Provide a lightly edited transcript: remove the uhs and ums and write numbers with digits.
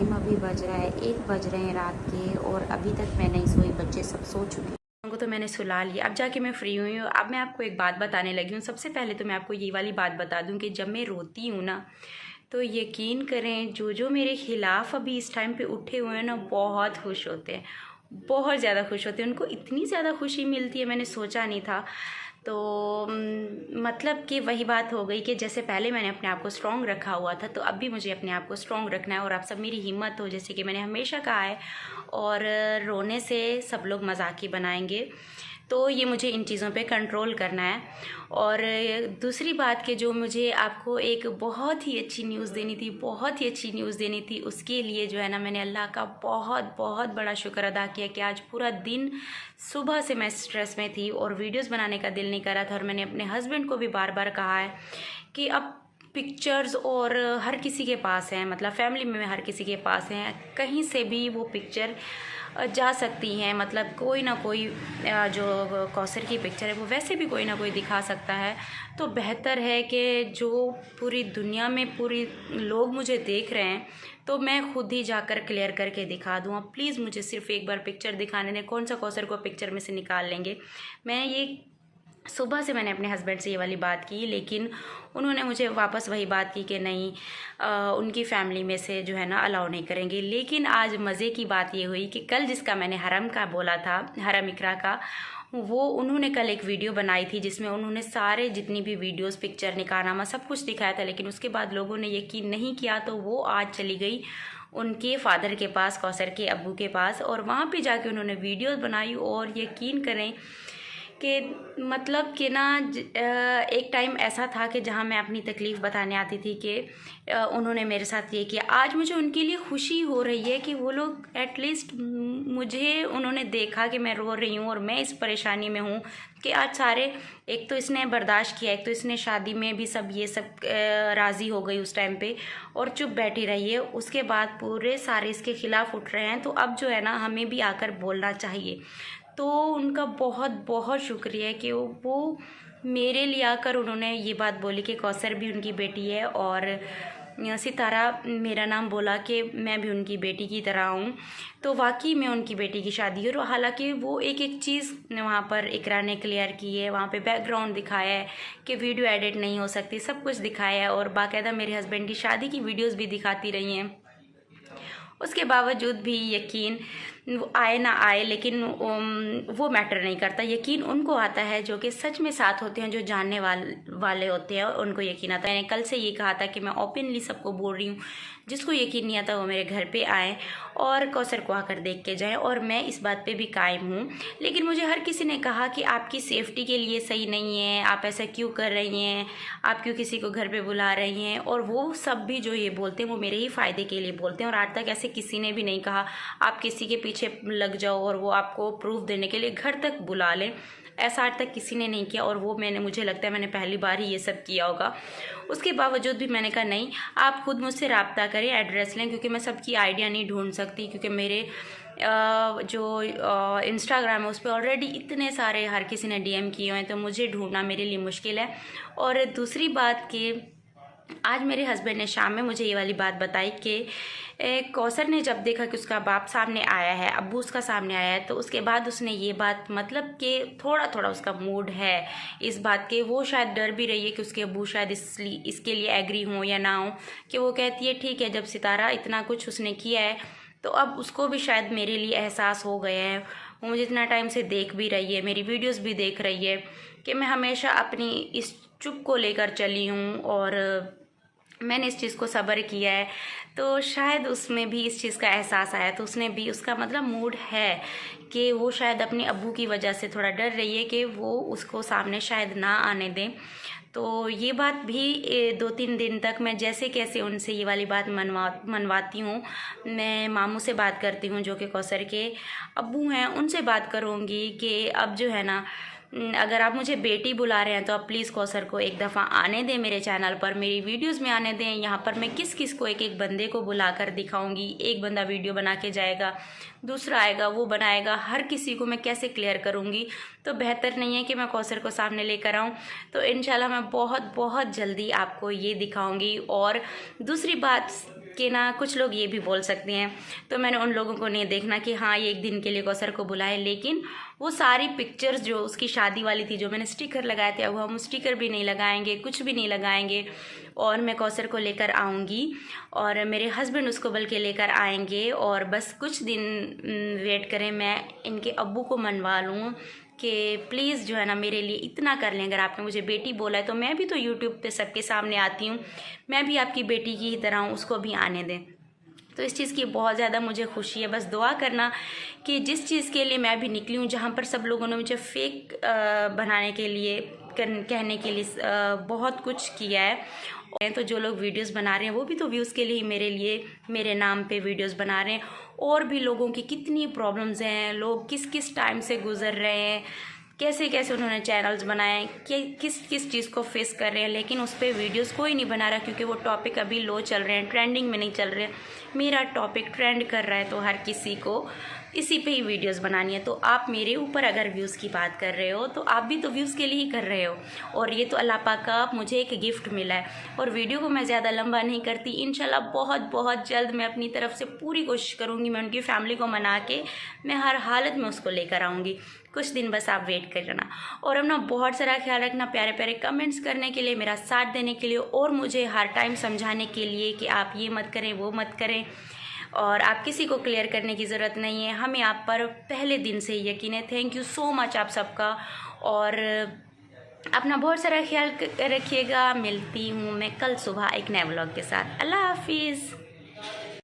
Time अभी बज रहा है 1 बज रहे हैं रात के और अभी तक मैं नहीं सोई, बच्चे सब सो चुके हैं। उनको तो मैंने सुला लिया, अब जाके मैं फ्री हुई हूँ। अब मैं आपको एक बात बताने लगी हूँ। सबसे पहले तो मैं आपको ये वाली बात बता दूँ कि जब मैं रोती हूँ ना, तो यकीन करें जो जो मेरे खिलाफ़ अभी इस टाइम पे उठे हुए हैं ना, बहुत खुश होते हैं, बहुत ज़्यादा खुश होते हैं। उनको इतनी ज़्यादा खुशी मिलती है, मैंने सोचा नहीं था। तो मतलब कि वही बात हो गई कि जैसे पहले मैंने अपने आप को स्ट्रॉन्ग रखा हुआ था, तो अब भी मुझे अपने आप को स्ट्रॉन्ग रखना है और आप सब मेरी हिम्मत हो, जैसे कि मैंने हमेशा कहा है। और रोने से सब लोग मजाक ही बनाएंगे, तो ये मुझे इन चीज़ों पे कंट्रोल करना है। और दूसरी बात कि जो मुझे आपको एक बहुत ही अच्छी न्यूज़ देनी थी, बहुत ही अच्छी न्यूज़ देनी थी, उसके लिए जो है ना, मैंने अल्लाह का बहुत बहुत बड़ा शुक्र अदा किया कि आज पूरा दिन सुबह से मैं स्ट्रेस में थी और वीडियोस बनाने का दिल नहीं कर रहा था। और मैंने अपने हस्बैंड को भी बार बार कहा है कि अब पिक्चर्स और हर किसी के पास हैं, मतलब फैमिली में हर किसी के पास हैं, कहीं से भी वो पिक्चर जा सकती हैं। मतलब कोई ना कोई जो कौसर की पिक्चर है वो वैसे भी कोई ना कोई दिखा सकता है। तो बेहतर है कि जो पूरी दुनिया में पूरी लोग मुझे देख रहे हैं, तो मैं खुद ही जाकर क्लियर करके दिखा दूँ। आप प्लीज़ मुझे सिर्फ एक बार पिक्चर दिखाने दें, कौन सा कौसर को पिक्चर में से निकाल लेंगे। मैं ये सुबह से मैंने अपने हस्बैंड से ये वाली बात की, लेकिन उन्होंने मुझे वापस वही बात की कि नहीं, उनकी फैमिली में से जो है ना अलाउ नहीं करेंगे। लेकिन आज मज़े की बात ये हुई कि कल जिसका मैंने हरम का बोला था, हरम इकरा का, वो उन्होंने कल एक वीडियो बनाई थी जिसमें उन्होंने सारे जितनी भी वीडियोस, पिक्चर, निकाहनामा सब कुछ दिखाया था। लेकिन उसके बाद लोगों ने यकीन नहीं किया, तो वो आज चली गई उनके फादर के पास, कौसर के अब्बू के पास, और वहाँ पे जाके उन्होंने वीडियोस बनाई। और यकीन करें कि मतलब कि ना, एक टाइम ऐसा था कि जहाँ मैं अपनी तकलीफ़ बताने आती थी कि उन्होंने मेरे साथ ये किया। आज मुझे उनके लिए खुशी हो रही है कि वो लोग एटलीस्ट मुझे, उन्होंने देखा कि मैं रो रही हूँ और मैं इस परेशानी में हूँ, कि आज सारे, एक तो इसने बर्दाश्त किया, एक तो इसने शादी में भी सब ये सब राज़ी हो गई उस टाइम पे और चुप बैठी रही है। उसके बाद पूरे सारे इसके ख़िलाफ़ उठ रहे हैं। तो अब जो है ना, हमें भी आकर बोलना चाहिए। तो उनका बहुत बहुत शुक्रिया कि वो मेरे लिए आकर उन्होंने ये बात बोली कि कौसर भी उनकी बेटी है, और सितारा मेरा नाम बोला कि मैं भी उनकी बेटी की तरह हूँ। तो वाकई में उनकी बेटी की शादी है। और हालांकि वो एक एक चीज़ वहाँ पर इकरा ने क्लियर की है, वहाँ पे बैकग्राउंड दिखाया है कि वीडियो एडिट नहीं हो सकती, सब कुछ दिखाया है। और बाकायदा मेरे हस्बैंड की शादी की वीडियोज़ भी दिखाती रही हैं। उसके बावजूद भी यकीन वो आए ना आए, लेकिन वो मैटर नहीं करता। यकीन उनको आता है जो कि सच में साथ होते हैं, जो जानने वाले होते हैं, उनको यकीन आता है। मैंने कल से ये कहा था कि मैं ओपनली सबको बोल रही हूँ, जिसको यकीन नहीं आता वो मेरे घर पे आए और कौसर को आकर देख के जाएं। और मैं इस बात पे भी कायम हूँ। लेकिन मुझे हर किसी ने कहा कि आपकी सेफ्टी के लिए सही नहीं है, आप ऐसा क्यों कर रही हैं, आप क्यों किसी को घर पे बुला रही हैं। और वो सब भी जो ये बोलते हैं वो मेरे ही फ़ायदे के लिए बोलते हैं। और आज तक ऐसे किसी ने भी नहीं कहा आप किसी के पीछे लग जाओ और वो आपको प्रूफ देने के लिए घर तक बुला लें, ऐसा आज तक किसी ने नहीं किया। और वो मुझे लगता है मैंने पहली बार ही ये सब किया होगा। उसके बावजूद भी मैंने कहा नहीं, आप खुद मुझसे रब्ता करें, एड्रेस लें, क्योंकि मैं सबकी आइडिया नहीं ढूंढ सकती, क्योंकि मेरे जो इंस्टाग्राम है उस पर ऑलरेडी इतने सारे हर किसी ने डीएम किए हुए हैं, तो मुझे ढूंढना मेरे लिए मुश्किल है। और दूसरी बात कि आज मेरे हस्बैंड ने शाम में मुझे ये वाली बात बताई कि कौसर ने जब देखा कि उसका बाप सामने आया है, अब्बू उसका सामने आया है, तो उसके बाद उसने ये बात, मतलब कि थोड़ा थोड़ा उसका मूड है इस बात के, वो शायद डर भी रही है कि उसके अब्बू शायद इसके लिए एग्री हों या ना हो, कि वो कहती है ठीक है, जब सितारा इतना कुछ उसने किया है तो अब उसको भी शायद मेरे लिए एहसास हो गया है। वो मुझे इतना टाइम से देख भी रही है, मेरी वीडियोस भी देख रही है कि मैं हमेशा अपनी इस चुप को लेकर चली हूँ और मैंने इस चीज़ को सब्र किया है। तो शायद उसमें भी इस चीज़ का एहसास आया, तो उसने भी, उसका मतलब मूड है कि वो शायद अपने अब्बू की वजह से थोड़ा डर रही है कि वो उसको सामने शायद ना आने दें। तो ये बात भी 2-3 दिन तक मैं जैसे कैसे उनसे ये वाली बात मनवाती हूँ। मैं मामू से बात करती हूँ जो कि कौसर के अब्बू हैं, उनसे बात करूँगी कि अब जो है ना, अगर आप मुझे बेटी बुला रहे हैं तो आप प्लीज़ कौसर को एक दफ़ा आने दें मेरे चैनल पर, मेरी वीडियोस में आने दें। यहाँ पर मैं किस किस को एक एक बंदे को बुलाकर दिखाऊंगी। एक बंदा वीडियो बना के जाएगा, दूसरा आएगा वो बनाएगा, हर किसी को मैं कैसे क्लियर करूँगी। तो बेहतर नहीं है कि मैं कौसर को सामने लेकर आऊँ। तो इंशाल्लाह मैं बहुत बहुत जल्दी आपको ये दिखाऊँगी। और दूसरी बात कि ना कुछ लोग ये भी बोल सकते हैं, तो मैंने उन लोगों को नहीं देखना कि हाँ ये एक दिन के लिए कौसर को बुलाए, लेकिन वो सारी पिक्चर्स जो उसकी शादी वाली थी, जो मैंने स्टिकर लगाए थे, अब हम स्टिकर भी नहीं लगाएंगे, कुछ भी नहीं लगाएंगे। और मैं कौसर को लेकर आऊँगी और मेरे हस्बैंड उसको बल्कि लेकर आएंगे, और बस कुछ दिन वेट करें, मैं इनके अब्बू को मनवा लूँ कि प्लीज़ जो है ना मेरे लिए इतना कर लें। अगर आपने मुझे बेटी बोला है तो मैं भी तो यूट्यूब पे सबके सामने आती हूँ, मैं भी आपकी बेटी की ही तरह हूँ, उसको भी आने दें। तो इस चीज़ की बहुत ज़्यादा मुझे खुशी है। बस दुआ करना कि जिस चीज़ के लिए मैं भी निकली हूँ, जहाँ पर सब लोगों ने मुझे फेक बनाने के लिए कहने के लिए बहुत कुछ किया है, तो जो लोग वीडियोस बना रहे हैं वो भी तो व्यूज़ के लिए ही मेरे लिए मेरे नाम पे वीडियोस बना रहे हैं। और भी लोगों की कितनी प्रॉब्लम्स हैं, लोग किस किस टाइम से गुजर रहे हैं, कैसे कैसे उन्होंने चैनल्स बनाए, कि किस किस चीज़ को फेस कर रहे हैं, लेकिन उस पर वीडियोस कोई नहीं बना रहा क्योंकि वो टॉपिक अभी लो चल रहे हैं, ट्रेंडिंग में नहीं चल रहे हैं। मेरा टॉपिक ट्रेंड कर रहा है तो हर किसी को इसी पे ही वीडियोस बनानी है। तो आप मेरे ऊपर अगर व्यूज़ की बात कर रहे हो तो आप भी तो व्यूज़ के लिए ही कर रहे हो, और ये तो अल्लाह पाक का मुझे एक गिफ्ट मिला है। और वीडियो को मैं ज़्यादा लंबा नहीं करती, इंशाल्लाह बहुत बहुत जल्द मैं अपनी तरफ से पूरी कोशिश करूँगी, मैं उनकी फैमिली को मना के मैं हर हालत में उसको लेकर आऊँगी। कुछ दिन बस आप वेट करना, और अपना बहुत सारा ख्याल रखना, प्यारे प्यारे कमेंट्स करने के लिए, मेरा साथ देने के लिए, और मुझे हर टाइम समझाने के लिए कि आप ये मत करें वो मत करें। और आप किसी को क्लियर करने की ज़रूरत नहीं है, हमें आप पर पहले दिन से ही यकीन है। थैंक यू सो मच आप सबका, और अपना बहुत सारा ख्याल रखिएगा। मिलती हूँ मैं कल सुबह एक नए व्लॉग के साथ। अल्लाह हाफिज़।